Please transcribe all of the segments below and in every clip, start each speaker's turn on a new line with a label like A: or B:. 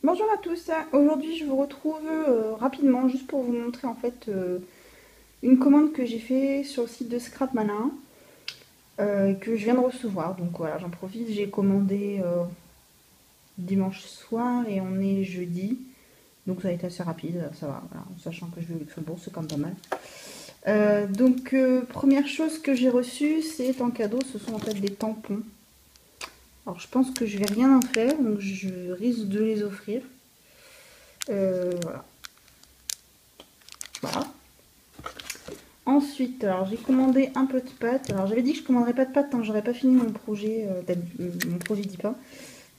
A: Bonjour à tous, aujourd'hui je vous retrouve rapidement juste pour vous montrer en fait une commande que j'ai fait sur le site de Scrap Malin que je viens de recevoir. Donc voilà, j'en profite, j'ai commandé dimanche soir et on est jeudi. Donc ça a été assez rapide, ça va, voilà, en sachant que je vais au Luxembourg, c'est quand même pas mal. Première chose que j'ai reçue, c'est en cadeau, ce sont en fait des tampons. Alors je pense que je vais rien en faire, donc je risque de les offrir. Voilà. Voilà. Ensuite, alors j'ai commandé un peu de pâtes. Alors j'avais dit que je commanderais pas de pâtes tant que j'aurais pas fini mon projet, mon projet d'IPA.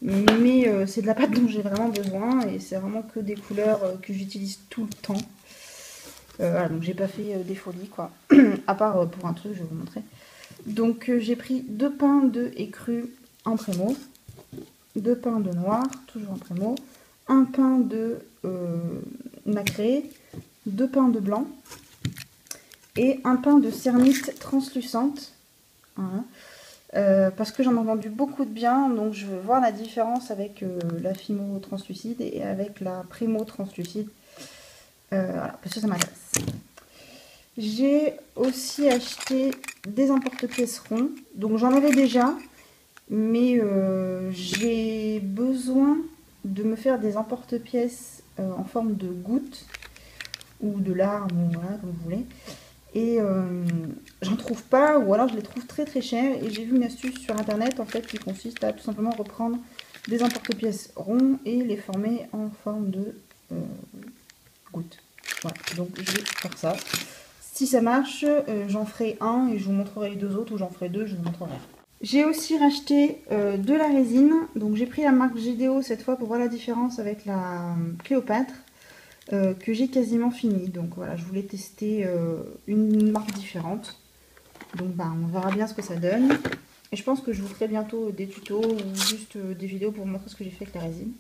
A: Mais c'est de la pâte dont j'ai vraiment besoin et c'est vraiment que des couleurs que j'utilise tout le temps. Voilà, donc j'ai pas fait des folies quoi. À part pour un truc, je vais vous montrer. Donc j'ai pris 2 pains de écru en prémo, 2 pains de noir, toujours en prémo, un pain de nacré, 2 pains de blanc et un pain de cérnite translucente. Voilà. Parce que j'en ai vendu beaucoup de bien, donc je veux voir la différence avec la Fimo translucide et avec la Primo translucide. Voilà, parce que ça m'intéresse. J'ai aussi acheté des emporte-pièces ronds, donc j'en avais déjà, mais j'ai besoin de me faire des emporte-pièces en forme de gouttes ou de larmes, voilà, comme vous voulez. Et j'en trouve pas, ou alors je les trouve très très chers. Et j'ai vu une astuce sur internet en fait qui consiste à tout simplement reprendre des emporte-pièces ronds et les former en forme de gouttes. Voilà, donc je vais faire ça. Si ça marche, j'en ferai un et je vous montrerai les 2 autres, ou j'en ferai 2, je vous montrerai. J'ai aussi racheté de la résine, donc j'ai pris la marque GDO cette fois pour voir la différence avec la Cléopâtre. Que j'ai quasiment fini. Donc voilà, je voulais tester une marque différente. Donc bah, on verra bien ce que ça donne. Et je pense que je vous ferai bientôt des tutos ou juste des vidéos pour vous montrer ce que j'ai fait avec la résine.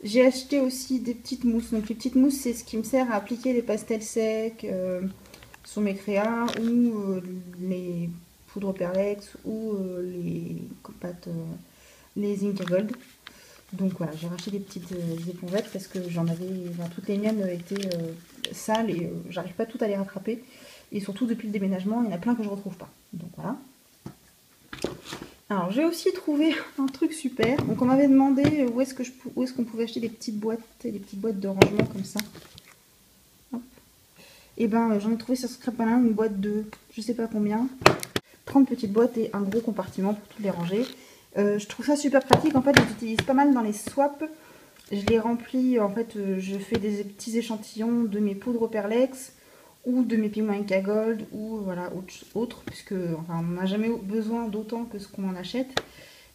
A: J'ai acheté aussi des petites mousses. Donc les petites mousses, c'est ce qui me sert à appliquer les pastels secs sur mes créas ou les poudres Perlex ou les pâtes, les Inca Gold. Donc voilà, j'ai racheté des petites épongettes parce que j'en avais, enfin, toutes les miennes étaient sales et j'arrive pas toutes à les rattraper. Et surtout depuis le déménagement, il y en a plein que je retrouve pas. Donc voilà. Alors j'ai aussi trouvé un truc super. Donc on m'avait demandé où est-ce qu'on pouvait acheter des petites boîtes, des petites boîtes de rangement comme ça. Hop. Et ben j'en ai trouvé sur Scrap Malin une boîte de je sais pas combien. 30 petites boîtes et un gros compartiment pour toutes les ranger. Je trouve ça super pratique. En fait, je les utilise pas mal dans les swaps. Je les remplis, en fait, je fais des petits échantillons de mes poudres Perlex ou de mes pigments Inca Gold ou voilà, autre puisque enfin, on n'a jamais besoin d'autant que ce qu'on en achète.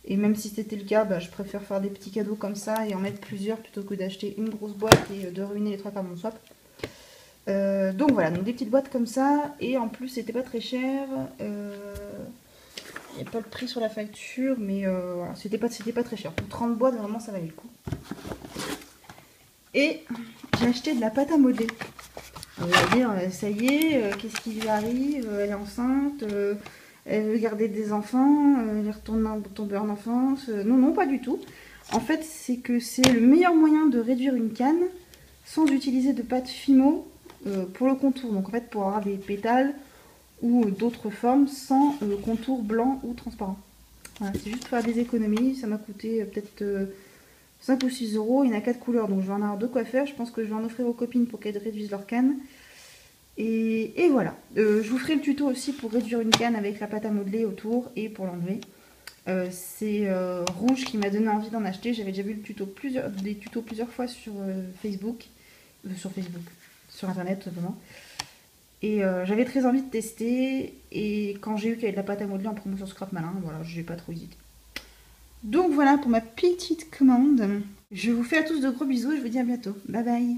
A: Et même si c'était le cas, bah, je préfère faire des petits cadeaux comme ça et en mettre plusieurs plutôt que d'acheter une grosse boîte et de ruiner les 3 quarts de mon swap. Donc voilà, donc des petites boîtes comme ça, et en plus c'était pas très cher. Il n'y a pas le prix sur la facture, mais voilà, c'était pas très cher. Pour 30 boîtes, vraiment ça valait le coup. Et j'ai acheté de la pâte à modeler. On va dire, ça y est, qu'est-ce qui lui arrive? Elle est enceinte, elle veut garder des enfants, elle retourne tomber en enfance. Non, non, pas du tout. En fait, c'est que c'est le meilleur moyen de réduire une canne sans utiliser de pâte Fimo pour le contour. Donc en fait, pour avoir des pétales ou d'autres formes sans contour blanc ou transparent. Voilà, c'est juste pour faire des économies. Ça m'a coûté peut-être 5 ou 6 euros. Il y en a 4 couleurs, donc je vais en avoir 2 quoi faire. Je pense que je vais en offrir aux copines pour qu'elles réduisent leur canne. Et voilà. Je vous ferai le tuto aussi pour réduire une canne avec la pâte à modeler autour et pour l'enlever. C'est Rouge qui m'a donné envie d'en acheter. J'avais déjà vu des tutos plusieurs fois sur Facebook. Sur internet tout simplement. Et j'avais très envie de tester. Et quand j'ai vu qu'il y avait de la pâte à modeler en promo sur Scrap Malin, voilà, j'ai pas trop hésité. Donc voilà pour ma petite commande. Je vous fais à tous de gros bisous et je vous dis à bientôt. Bye bye.